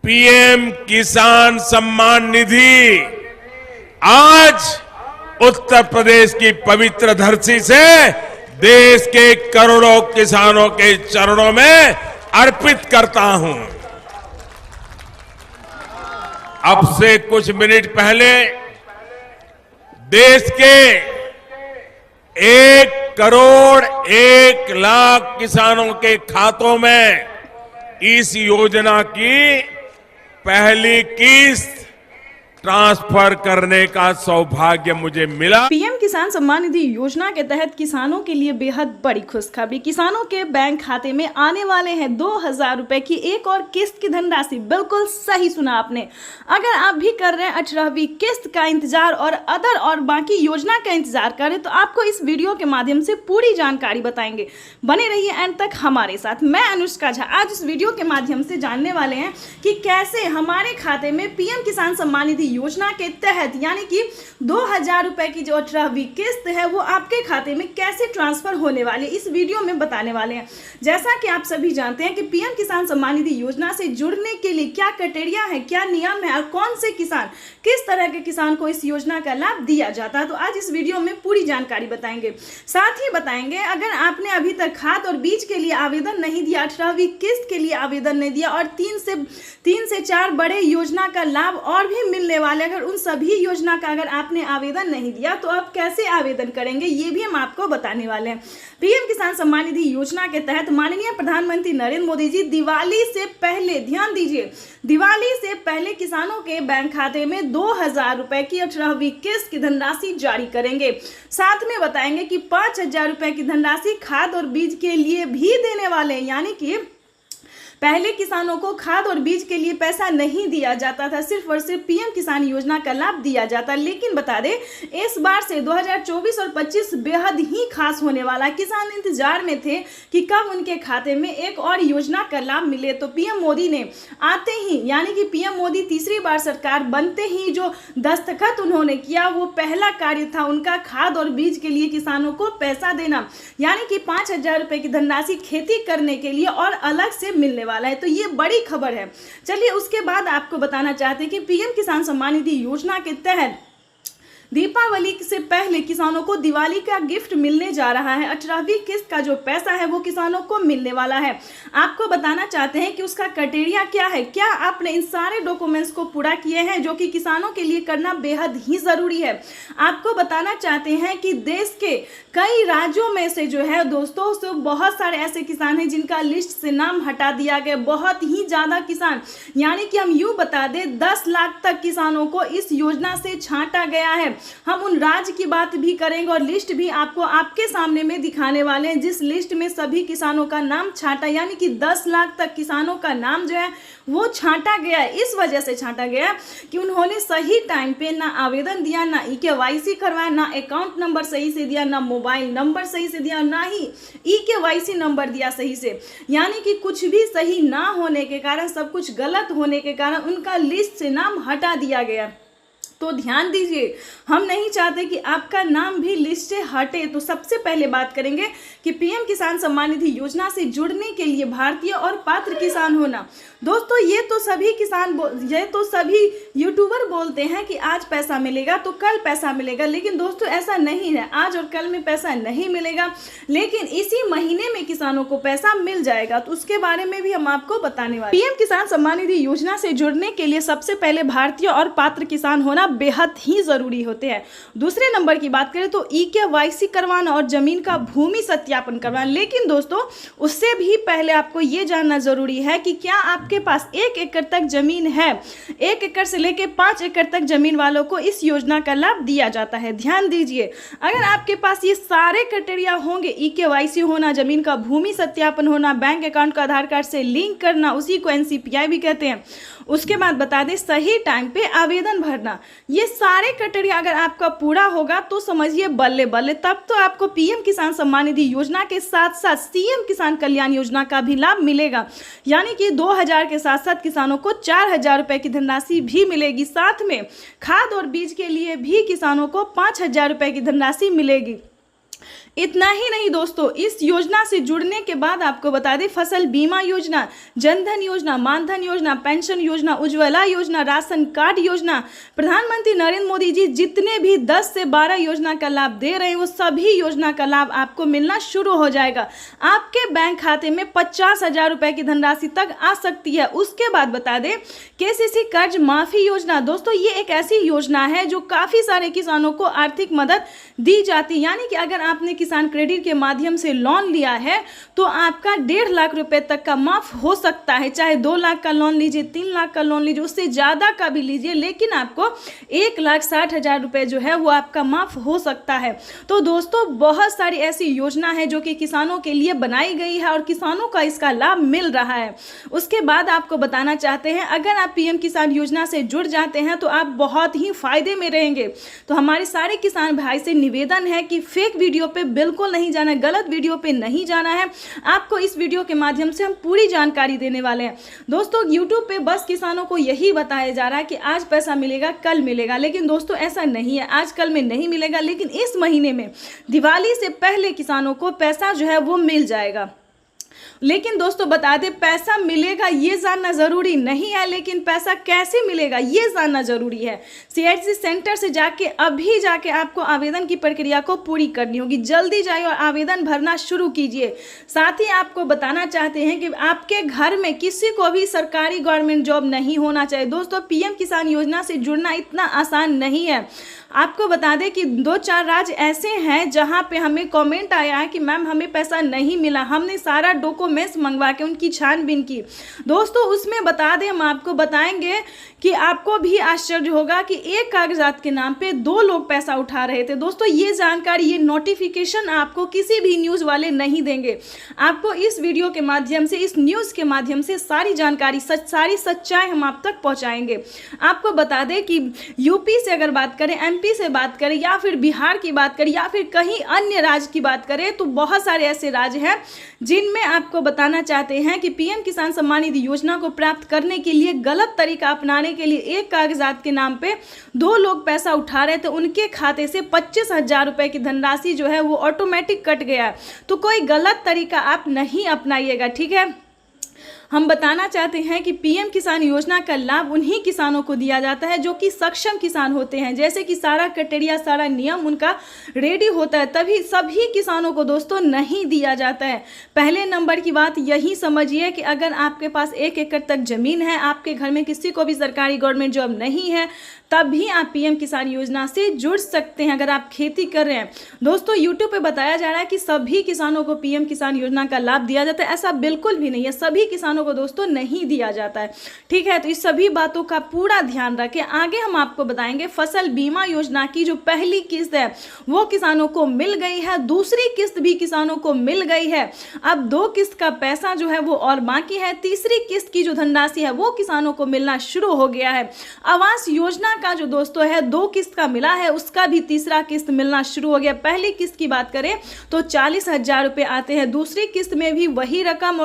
PM किसान सम्मान निधि आज उत्तर प्रदेश की पवित्र धरती से देश के करोड़ों किसानों के चरणों में अर्पित करता हूं। अब से कुछ मिनट पहले देश के 1,01,00,000 किसानों के खातों में इस योजना की पहली किस्त ट्रांसफर करने का सौभाग्य मुझे मिला। पीएम किसान सम्मान निधि योजना के तहत किसानों के लिए बेहद बड़ी खुशखबरी। किसानों के बैंक खाते में आने वाले हैं 2,000 रुपए की एक और किस्त की धनराशि। बिल्कुल सही सुना आपने। अगर आप भी कर रहे हैं 18वीं किस्त का इंतजार और अदर और बाकी योजना का इंतजार करें तो आपको इस वीडियो के माध्यम से पूरी जानकारी बताएंगे। बने रहिए एंड तक हमारे साथ। मैं अनुष्का झा आज इस वीडियो के माध्यम से जानने वाले हैं कि कैसे हमारे खाते में पीएम किसान सम्मान निधि योजना के तहत यानी कि 2,000 रुपए की जो 18वीं किस्त है वो आपके खाते में कैसे ट्रांसफर होने वाली है, इस वीडियो में बताने वाले हैं। जैसा कि आप सभी जानते हैं कि पीएम किसान सम्मान निधि योजना से जुड़ने के लिए क्या क्राइटेरिया है, क्या नियम है और कौन से किसान, किस तरह के किसान को इस योजना का लाभ दिया जाता है, तो आज इस वीडियो में पूरी जानकारी बताएंगे। साथ ही बताएंगे अगर आपने अभी तक खाद और बीज के लिए आवेदन नहीं दिया, 18वीं किस्त के लिए आवेदन नहीं दिया और 3 से 4 बड़े योजना का लाभ और भी मिलने वाले, अगर उन सभी योजना का अगर आपने आवेदन नहीं दिया तो आप कैसे आवेदन करेंगे ये भी हम आपको बताने वाले हैं। पीएम किसान सम्मान निधि योजना के तहत माननीय प्रधानमंत्री नरेंद्र मोदी जी दिवाली से पहले, ध्यान दीजिए, दिवाली से पहले किसानों के बैंक खाते में 2,000 रुपए की 18वीं किस्त की धनराशि जारी करेंगे। साथ में बताएंगे कि 5,000 रुपए की धनराशि खाद और बीज के लिए भी देने वाले हैं। यानी कि पहले किसानों को खाद और बीज के लिए पैसा नहीं दिया जाता था, सिर्फ और सिर्फ पीएम किसान योजना का लाभ दिया जाता। लेकिन बता दें इस बार से 2024 और 25 बेहद ही खास होने वाला। किसान इंतजार में थे कि कब उनके खाते में एक और योजना का लाभ मिले, तो पीएम मोदी ने आते ही यानी कि पीएम मोदी तीसरी बार सरकार बनते ही जो दस्तखत उन्होंने किया वो पहला कार्य था उनका खाद और बीज के लिए किसानों को पैसा देना, यानी कि 5,000 रुपए की धनराशि खेती करने के लिए और अलग से मिलने वाला है। तो ये बड़ी खबर है। चलिए उसके बाद आपको बताना चाहते हैं कि पीएम किसान सम्मान निधि योजना के तहत दीपावली से पहले किसानों को दिवाली का गिफ्ट मिलने जा रहा है। 18वीं किस्त का जो पैसा है वो किसानों को मिलने वाला है। आपको बताना चाहते हैं कि उसका क्राइटेरिया क्या है, क्या आपने इन सारे डॉक्यूमेंट्स को पूरा किए हैं जो कि किसानों के लिए करना बेहद ही जरूरी है। आपको बताना चाहते हैं कि देश के कई राज्यों में से जो है दोस्तों तो बहुत सारे ऐसे किसान हैं जिनका लिस्ट से नाम हटा दिया गया। बहुत ही ज्यादा किसान, यानी कि हम यूं बता दें 10 लाख तक किसानों को इस योजना से छांटा गया है। हम उन राज्य की बात भी करेंगे और लिस्ट भी आपको आपके सामने में दिखाने वाले हैं जिस लिस्ट में सभी किसानों का नाम छांटा, यानी कि 10 लाख तक किसानों का नाम जो है वो छांटा गया है। इस वजह से छांटा गया कि उन्होंने सही टाइम पे ना आवेदन दिया, ना EKYC करवाया, ना अकाउंट नंबर सही से दिया, ना मोबाइल नंबर सही से दिया, ना ही EKYC नंबर दिया सही से। यानी कि कुछ भी सही ना होने के कारण, सब कुछ गलत होने के कारण उनका लिस्ट से नाम हटा दिया गया। तो ध्यान दीजिए, हम नहीं चाहते कि आपका नाम भी लिस्ट से हटे। तो सबसे पहले बात करेंगे कि पीएम किसान सम्मान निधि योजना से जुड़ने के लिए भारतीय और पात्र किसान होना। दोस्तों ये तो सभी यूट्यूबर बोलते हैं कि आज पैसा मिलेगा तो कल पैसा मिलेगा, लेकिन दोस्तों ऐसा नहीं है। आज और कल में पैसा नहीं मिलेगा, लेकिन इसी महीने में किसानों को पैसा मिल जाएगा। तो उसके बारे में भी हम आपको बताने वाले। पीएम किसान सम्मान निधि योजना से जुड़ने के लिए सबसे पहले भारतीय और पात्र किसान होना बेहद ही जरूरी होते हैं। दूसरे नंबर की बात करें तो EKYC करवाना और जमीन का भूमि सत्यापन करवाना। लेकिन दोस्तों उससे भी पहले आपको ये जानना जरूरी है कि क्या आपके पास 1 एकड़ तक जमीन है। 1 एकड़ से लेके 5 एकड़ तक जमीन वालों को इस योजना का लाभ दिया जाता है। ध्यान दीजिए, अगर आपके पास ये सारे क्राइटेरिया होंगे, EKYC होना, जमीन का भूमि सत्यापन होना, बैंक अकाउंट का आधार कार्ड से लिंक करना, उसी को NCPI भी कहते हैं, उसके बाद बता दें सही टाइम पे आवेदन भरना, ये सारे क्राइटेरिया अगर आपका पूरा होगा तो समझिए बल्ले बल्ले, तब तो आपको पीएम किसान सम्मान निधि योजना के साथ साथ सीएम किसान कल्याण योजना का भी लाभ मिलेगा। यानी कि 2,000 के साथ साथ किसानों को 4,000 रुपए की धनराशि भी मिलेगी। साथ में खाद और बीज के लिए भी किसानों को 5,000 रुपए की धनराशि मिलेगी। इतना ही नहीं दोस्तों, इस योजना से जुड़ने के बाद आपको बता दें फसल बीमा योजना, जनधन योजना, मानधन योजना, पेंशन योजना, उज्ज्वला योजना, राशन कार्ड योजना, प्रधानमंत्री नरेंद्र मोदी जी जितने भी 10 से 12 योजना का लाभ दे रहे हैं वो सभी योजना का लाभ आपको मिलना शुरू हो जाएगा। आपके बैंक खाते में 50,000 रुपए की धनराशि तक आ सकती है। उसके बाद बता दें केसीसी कर्ज माफी योजना, दोस्तों ये एक ऐसी योजना है जो काफी सारे किसानों को आर्थिक मदद दी जाती है। यानी कि अगर आपने किसान क्रेडिट के माध्यम से लोन लिया है तो आपका 1.5 लाख रुपए तक का माफ हो सकता है। चाहे 2 लाख का लोन लीजिए, 3 लाख का लोन लीजिए, उससे ज्यादा का भी लीजिए, लेकिन आपको 1,60,000 रुपए जो है वो आपका माफ हो सकता है। तो दोस्तों बहुत सारी ऐसी योजना है जो कि किसानों के लिए बनाई गई है और किसानों का इसका लाभ मिल रहा है। उसके बाद आपको बताना चाहते हैं अगर आप पीएम किसान योजना से जुड़ जाते हैं तो आप बहुत ही फायदे में रहेंगे। तो हमारे सारे किसान भाई से निवेदन है कि फेक वीडियो पे बिल्कुल नहीं जाना है, गलत वीडियो पे नहीं जाना है। आपको इस वीडियो के माध्यम से हम पूरी जानकारी देने वाले हैं। दोस्तों यूट्यूब पे बस किसानों को यही बताया जा रहा है कि आज पैसा मिलेगा कल मिलेगा, लेकिन दोस्तों ऐसा नहीं है। आज कल में नहीं मिलेगा, लेकिन इस महीने में दिवाली से पहले किसानों को पैसा जो है वो मिल जाएगा। लेकिन दोस्तों बता दें पैसा मिलेगा ये जानना जरूरी नहीं है, लेकिन पैसा कैसे मिलेगा ये जानना जरूरी है। सीएचसी सेंटर से अभी जाके आपको आवेदन की प्रक्रिया को पूरी करनी होगी। जल्दी जाइए और आवेदन भरना शुरू कीजिए। साथ ही आपको बताना चाहते हैं कि आपके घर में किसी को भी सरकारी गवर्नमेंट जॉब नहीं होना चाहिए। दोस्तों पीएम किसान योजना से जुड़ना इतना आसान नहीं है। आपको बता दें कि 2-4 राज्य ऐसे हैं जहां पे हमें कमेंट आया है कि मैम हमें पैसा नहीं मिला। हमने सारा डॉक्यूमेंट्स मंगवा के उनकी छानबीन की। दोस्तों उसमें बता दें, हम आपको बताएंगे कि आपको भी आश्चर्य होगा कि एक कागजात के नाम पे 2 लोग पैसा उठा रहे थे। दोस्तों ये जानकारी, ये नोटिफिकेशन आपको किसी भी न्यूज़ वाले नहीं देंगे। आपको इस वीडियो के माध्यम से, इस न्यूज़ के माध्यम से सारी जानकारी, सारी सच्चाई हम आप तक पहुँचाएंगे। आपको बता दें कि यूपी से अगर बात करें, एमपी से बात करें या फिर बिहार की बात करें या फिर कहीं अन्य राज्य की बात करें तो बहुत सारे ऐसे राज्य हैं जिनमें आपको बताना चाहते हैं कि पीएम किसान सम्मान निधि योजना को प्राप्त करने के लिए गलत तरीका अपनाने के लिए एक कागजात के नाम पे 2 लोग पैसा उठा रहे थे। उनके खाते से 25,000 रुपए की धनराशि जो है वो ऑटोमेटिक कट गया। तो कोई गलत तरीका आप नहीं अपनाइएगा, ठीक है। हम बताना चाहते हैं कि पीएम किसान योजना का लाभ उन्हीं किसानों को दिया जाता है जो कि सक्षम किसान होते हैं। जैसे कि सारा क्राइटेरिया, सारा नियम उनका रेडी होता है, तभी सभी किसानों को दोस्तों नहीं दिया जाता है। पहले नंबर की बात यही समझिए कि अगर आपके पास 1 एकड़ तक जमीन है, आपके घर में किसी को भी सरकारी गवर्नमेंट जॉब नहीं है, तब भी आप पीएम किसान योजना से जुड़ सकते हैं अगर आप खेती कर रहे हैं। दोस्तों यूट्यूब पे बताया जा रहा है कि सभी किसानों को पीएम किसान योजना का लाभ दिया जाता है। ऐसा बिल्कुल भी नहीं है, सभी किसानों को दोस्तों नहीं दिया जाता है, ठीक है। तो इस सभी बातों का पूरा ध्यान रखें। आगे हम आपको बताएंगे फसल बीमा योजना की जो पहली किस्त है वो किसानों को मिल गई है, दूसरी किस्त भी किसानों को मिल गई है। अब 2 किस्त का पैसा जो है वो और बाकी है। तीसरी किस्त की जो धनराशि है वो किसानों को मिलना शुरू हो गया है। आवास योजना का जो दोस्तों है 2 किस्त का मिला है, उसका भी तीसरा किस्त मिलना शुरू हो गया। पहली किस्त की बात करें तो 40,000 रुपए आते हैं, दूसरी किस्त में भी वही रकम।